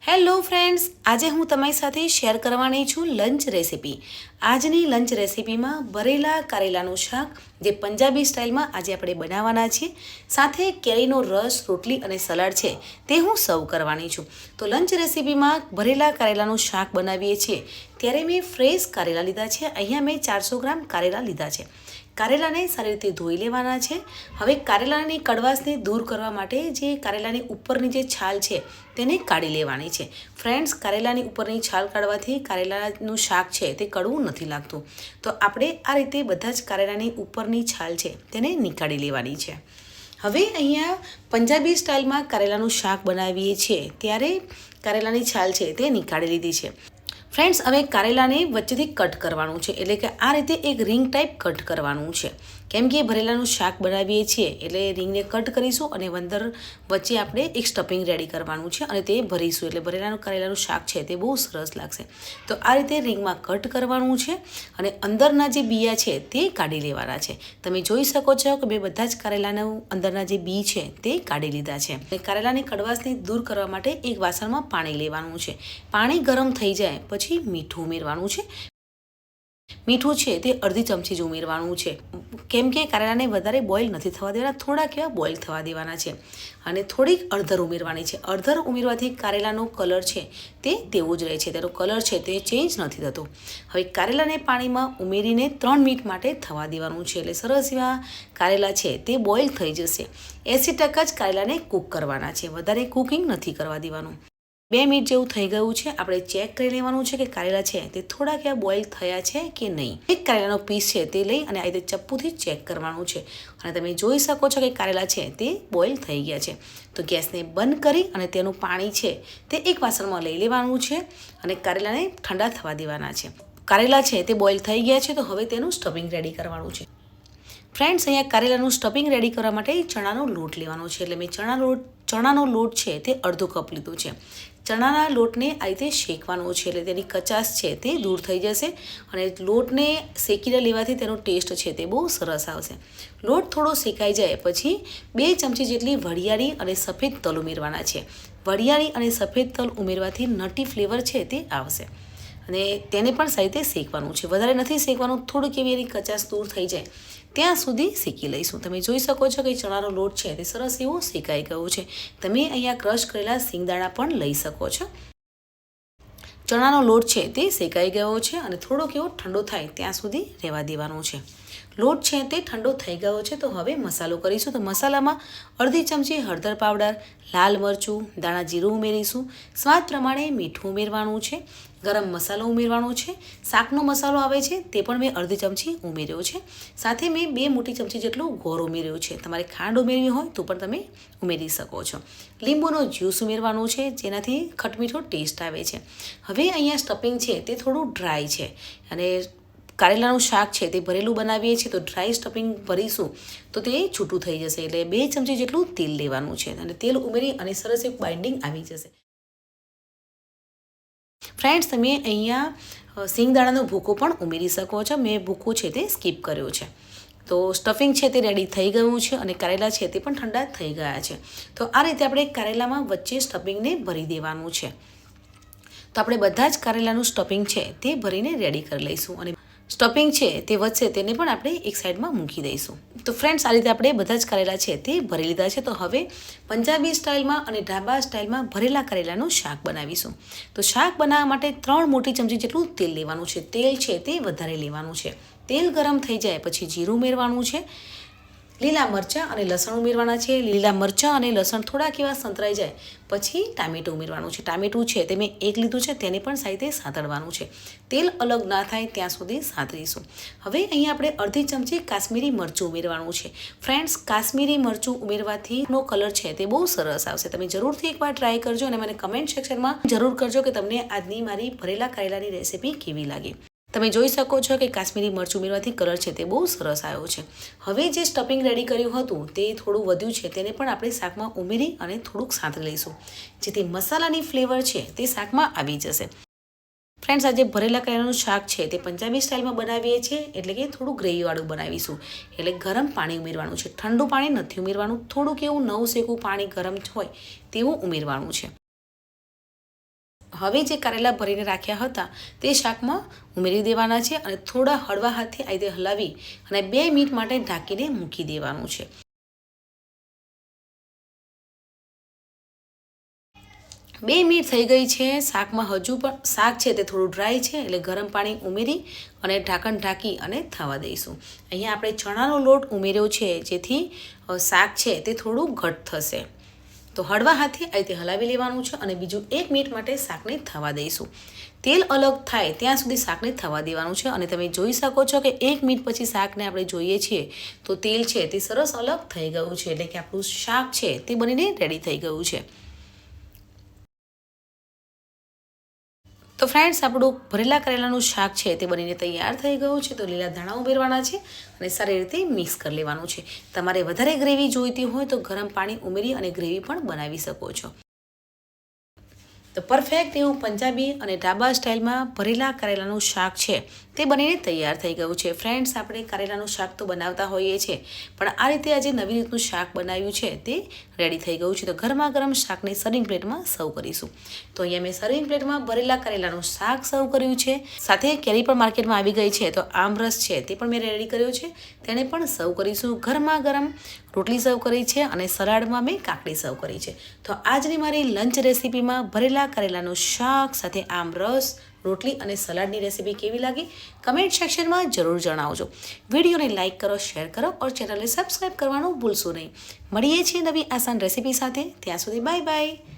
Hello friends, આજે હું તમારી સાથે શેર કરવાની છું લંચ રેસીપી. આજની લંચ રેસીપીમાં ભરેલા કારેલાનું શાક જે પંજાબી સ્ટાઇલમાં આજે આપણે બનાવવાના છીએ, સાથે કેરીનો રસ, રોટલી અને સલાડ છે તે હું સર્વ કરવાની છું. તો લંચ રેસીપીમાં ભરેલા કારેલાનું શાક બનાવીએ છીએ ત્યારે મેં ફ્રેશ કારેલા લીધા છે. અહીંયા મેં 400 ગ્રામ કારેલા લીધા છે. કારેલાને સારી રીતે ધોઈ લેવાના છે. હવે કારેલાની કડવાશને દૂર કરવા માટે જે કારેલાની ઉપરની જે છાલ છે તેને કાઢી લેવાની છે. ફ્રેન્ડ્સ, કારેલાની ઉપરની છાલ કાઢવાથી કારેલાનું શાક છે તે કડવું નથી લાગતું. તો આપણે આ રીતે બધા જ કારેલાની ઉપરની છાલ છે તેને નીકાળી લેવાની છે. હવે અહીંયા પંજાબી સ્ટાઇલમાં કારેલાનું શાક બનાવીએ છીએ ત્યારે કારેલાની છાલ છે તે નીકાળી લીધી છે. ફ્રેન્ડ્સ, હવે કારેલાને વચ્ચેથી કટ કરવાનું છે, એટલે કે આ રીતે એક રિંગ ટાઈપ કટ કરવાનું છે. કેમ કે ભરેલાનું શાક બનાવીએ છીએ એટલે રિંગને કટ કરીશું અને અંદર વચ્ચે આપણે એક સ્ટફિંગ રેડી કરવાનું છે અને તે ભરીશું, એટલે ભરેલાનું કારેલાનું શાક છે તે બહુ સરસ લાગશે. તો આ રીતે રિંગમાં કટ કરવાનું છે અને અંદરના જે બિયા છે તે કાઢી લેવાના છે. તમે જોઈ શકો છો કે મેં બધા જ કારેલાના અંદરના જે બી છે તે કાઢી લીધા છે. અને કારેલાની કડવાશને દૂર કરવા માટે એક વાસણમાં પાણી લેવાનું છે. પાણી ગરમ થઈ જાય પછી મીઠું ઉમેરવાનું છે. મીઠું છે તે અડધી ચમચી જ ઉમેરવાનું છે. કેમ કે કારેલાને વધારે બોઇલ નથી થવા દેવાના, થોડાક એવા બોઇલ થવા દેવાના છે. અને થોડીક અડધર ઉમેરવાની છે. અડધર ઉમેરવાથી કારેલાનો કલર છે તે તેવો જ રહે છે, તેનો કલર છે તે ચેન્જ નથી થતો. હવે કારેલાને પાણીમાં ઉમેરીને 3 મિનિટ માટે થવા દેવાનું છે, એટલે સરસ એવા કારેલા છે તે બોઇલ થઈ જશે. 80% જ કારેલાને કૂક કરવાના છે, વધારે કૂકિંગ નથી કરવા દેવાનું. 2 મિનિટ જેવું થઈ ગયું છે. આપણે ચેક કરી લેવાનું છે કે કારેલા છે તે થોડાક એવા બોઇલ થયા છે કે નહીં. એક કારેલાનો પીસ છે તે લઈ અને આ રીતે ચપ્પુથી ચેક કરવાનું છે અને તમે જોઈ શકો છો કે કારેલા છે તે બોઇલ થઈ ગયા છે. તો ગેસને બંધ કરી અને તેનું પાણી છે તે એક વાસણમાં લઈ લેવાનું છે અને કારેલાને ઠંડા થવા દેવાના છે. કારેલા છે તે બોઇલ થઈ ગયા છે, તો હવે તેનું સ્ટફિંગ રેડી કરવાનું છે. ફ્રેન્ડ્સ, અહીંયા કારેલાનું સ્ટફિંગ રેડી કરવા માટે ચણાનો લોટ લેવાનો છે, એટલે મેં ચણાનો લોટ છે તે અડધો કપ લીધો છે. ચણાના લોટને આ રીતે શેકવાનો છે, એટલે તેની કચાશ છે તે દૂર થઈ જશે અને લોટને શેકીને લેવાથી તેનો ટેસ્ટ છે તે બહુ સરસ આવશે. લોટ થોડો શેકાઈ જાય પછી 2 ચમચી જેટલી વરિયાળી અને સફેદ તલ ઉમેરવાના છે. વરિયાળી અને સફેદ તલ ઉમેરવાથી નટી ફ્લેવર છે તે આવશે અને તેને પણ સારી રીતે શેકવાનું છે. વધારે નથી શેકવાનું, થોડુંક એવી એની કચાશ દૂર થઈ જાય ત્યાં સુધી શેકી લઈશું. તમે જોઈ શકો છો કે ચણાનો લોટ છે તે સરસ એવો શેકાઈ ગયો છે. તમે અહીંયા ક્રશ કરેલા સિંગદાણા પણ લઈ શકો છો. ચણાનો લોટ છે તે શેકાઈ ગયો છે અને થોડોક એવો ઠંડો થાય ત્યાં સુધી રહેવા દેવાનો છે. લોટ છે તે ઠંડો થઈ ગયો છે, તો હવે મસાલો કરીશું. તો મસાલામાં અડધી ચમચી હળદર પાવડર, લાલ મરચું, દાણા જીરું ઉમેરીશું. સ્વાદ પ્રમાણે મીઠું ઉમેરવાનું છે. ગરમ મસાલો ઉમેરવાનો છે. શાકનો મસાલો આવે છે તે પણ મેં અડધી ચમચી ઉમેર્યો છે. સાથે મેં 2 મોટી ચમચી જેટલો ગોળ ઉમેર્યો છે. તમારે ખાંડ ઉમેરવી હોય તો પણ તમે ઉમેરી શકો છો. લીંબુનો જ્યુસ ઉમેરવાનો છે, જેનાથી ખટમીઠો ટેસ્ટ આવે છે. હવે અહીંયા સ્ટફિંગ છે તે થોડું ડ્રાય છે અને કારેલાનું શાક છે તે ભરેલું બનાવીએ છીએ, તો ડ્રાય સ્ટફિંગ ભરીશું તો તે છૂટું થઈ જશે. એટલે 2 ચમચી જેટલું તેલ લેવાનું છે અને તેલ ઉમેરી અને સરસ એક બાઇન્ડિંગ આવી જશે. ફ્રેન્ડ્સ, તમે અહીંયા સિંગદાણાનો ભૂકો પણ ઉમેરી શકો છો. મેં ભૂકો છે તે સ્કીપ કર્યો છે. તો સ્ટફિંગ છે તે રેડી થઈ ગયું છે અને કારેલા છે તે પણ ઠંડા થઈ ગયા છે. તો આ રીતે આપણે કારેલામાં વચ્ચે સ્ટફિંગને ભરી દેવાનું છે. તો આપણે બધા જ કારેલાનું સ્ટફિંગ છે તે ભરીને રેડી કરી લઈશું અને સ્ટફિંગ છે તે વધશે તેને પણ આપણે એક સાઈડમાં મૂકી દઈશું. તો ફ્રેન્ડ્સ, આ રીતે આપણે બધા જ કારેલા છે તે ભરી લીધા છે. તો હવે પંજાબી સ્ટાઇલમાં અને ઢાબા સ્ટાઇલમાં ભરેલા કારેલાનું શાક બનાવીશું. તો શાક બનાવવા માટે 3 મોટી ચમચી જેટલું તેલ લેવાનું છે. તેલ છે તે વધારે લેવાનું છે. તેલ ગરમ થઈ જાય પછી જીરું ઉમેરવાનું છે. લીલા મરચાં અને લસણ ઉમેરવાના છે. લીલા મરચાં અને લસણ થોડાક એવા સંતરાઈ જાય પછી ટામેટું ઉમેરવાનું છે. ટામેટું છે તે મેં 1 લીધું છે, તેને પણ સાથે સાંતળવાનું છે. તેલ અલગ ના થાય ત્યાં સુધી સાંતળીશું. હવે અહીંયા આપણે અડધી ચમચી કાશ્મીરી મરચું ઉમેરવાનું છે. ફ્રેન્ડ્સ, કાશ્મીરી મરચું ઉમેરવાથી નો કલર છે તે બહુ સરસ આવશે. તમે જરૂરથી એકવાર ટ્રાય કરજો અને મને કમેન્ટ સેક્શનમાં જરૂર કરજો કે તમને આજની મારી ભરેલા કારેલાની રેસીપી કેવી લાગી. તમે જોઈ શકો છો કે કાશ્મીરી મરચું ઉમેરવાથી કલર છે તે બહુ સરસ આવ્યો છે. હવે જે સ્ટફિંગ રેડી કર્યું હતું તે થોડું વધ્યું છે, તેને પણ આપણે શાકમાં ઉમેરી અને થોડુંક સાંતળી લઈશું, જેથી મસાલાની ફ્લેવર છે તે શાકમાં આવી જશે. ફ્રેન્ડ્સ, આજે ભરેલા કારેલાનું શાક છે તે પંજાબી સ્ટાઇલમાં બનાવીએ છીએ, એટલે કે થોડું ગ્રેવીવાળું બનાવીશું. એટલે ગરમ પાણી ઉમેરવાનું છે. ઠંડુ પાણી નથી ઉમેરવાનું. થોડુંક એવું નવસેકું પાણી ગરમ હોય તેવું ઉમેરવાનું છે. હવે જે કારેલા ભરીને રાખ્યા હતા તે શાકમાં ઉમેરી દેવાના છે અને થોડા હળવા હાથે આ રીતે હલાવી અને 2 મિનિટ માટે ઢાંકીને મૂકી દેવાનું છે. 2 મિનિટ થઈ ગઈ છે. શાકમાં હજુ પણ શાક છે તે થોડું ડ્રાય છે એટલે ગરમ પાણી ઉમેરી અને ઢાંકણ ઢાંકી અને થવા દઈશું. અહીંયા આપણે ચણાનો લોટ ઉમેર્યો છે જેથી શાક છે તે થોડું ઘટ થશે. તો હળવા હાથે આ રીતે હલાવી લેવાનું છે અને બીજું 1 મિનિટ માટે શાકને થવા દઈશું. તેલ અલગ થાય ત્યાં સુધી શાકને થવા દેવાનું છે અને તમે જોઈ શકો છો કે 1 મિનિટ પછી શાકને આપણે જોઈએ છીએ તો તેલ છે તે સરસ અલગ થઈ ગયું છે એટલે કે આપણું શાક છે તે બનીને રેડી થઈ ગયું છે. તો ફ્રેન્ડ્સ આપણું ભરેલા કરેલાનું શાક છે તે બનીને તૈયાર થઈ ગયું છે. તો લીલા ધાણા ઉમેરવાના છે અને સારી રીતે મિક્સ કરી લેવાનું છે. તમારે વધારે ગ્રેવી જોઈતી હોય તો ગરમ પાણી ઉમેરી અને ગ્રેવી પણ બનાવી શકો છો. તો પરફેક્ટ એવું પંજાબી અને ઢાબા સ્ટાઇલમાં ભરેલા કરેલાનું શાક છે તે બનીને તૈયાર થઈ ગયું છે. ફ્રેન્ડ્સ આપણે કરેલાનું શાક તો બનાવતા હોઈએ છીએ પણ આ રીતે આજે નવી રીતનું શાક બનાવ્યું છે તે રેડી થઈ ગયું છે. તો ગરમા ગરમ શાકને સર્વિંગ પ્લેટમાં સર્વ કરીશું. તો અહીંયા મેં સર્વિંગ પ્લેટમાં ભરેલા કરેલાનું શાક સર્વ કર્યું છે. સાથે કેરી પણ માર્કેટમાં આવી ગઈ છે તો આમરસ છે તે પણ મેં રેડી કર્યો છે તેને પણ સર્વ કરીશું. ગરમા ગરમ રોટલી સર્વ કરી છે અને સલાડમાં મેં કાકડી સર્વ કરી છે. તો આજની મારી લંચ રેસીપીમાં ભરેલા કરેલાનું શાક સાથે આમરસ, રોટલી અને સલાડની રેસીપી કેવી લાગી કમેન્ટ સેક્શનમાં જરૂર જણાવજો. વિડીયોને લાઇક કરો, શેર કરો और ચેનલને સબસ્ક્રાઈબ કરવાનું ભૂલશો નહીં. મળીએ છીએ નવી આસાન રેસીપી સાથે. ત્યાં સુધી બાય બાય.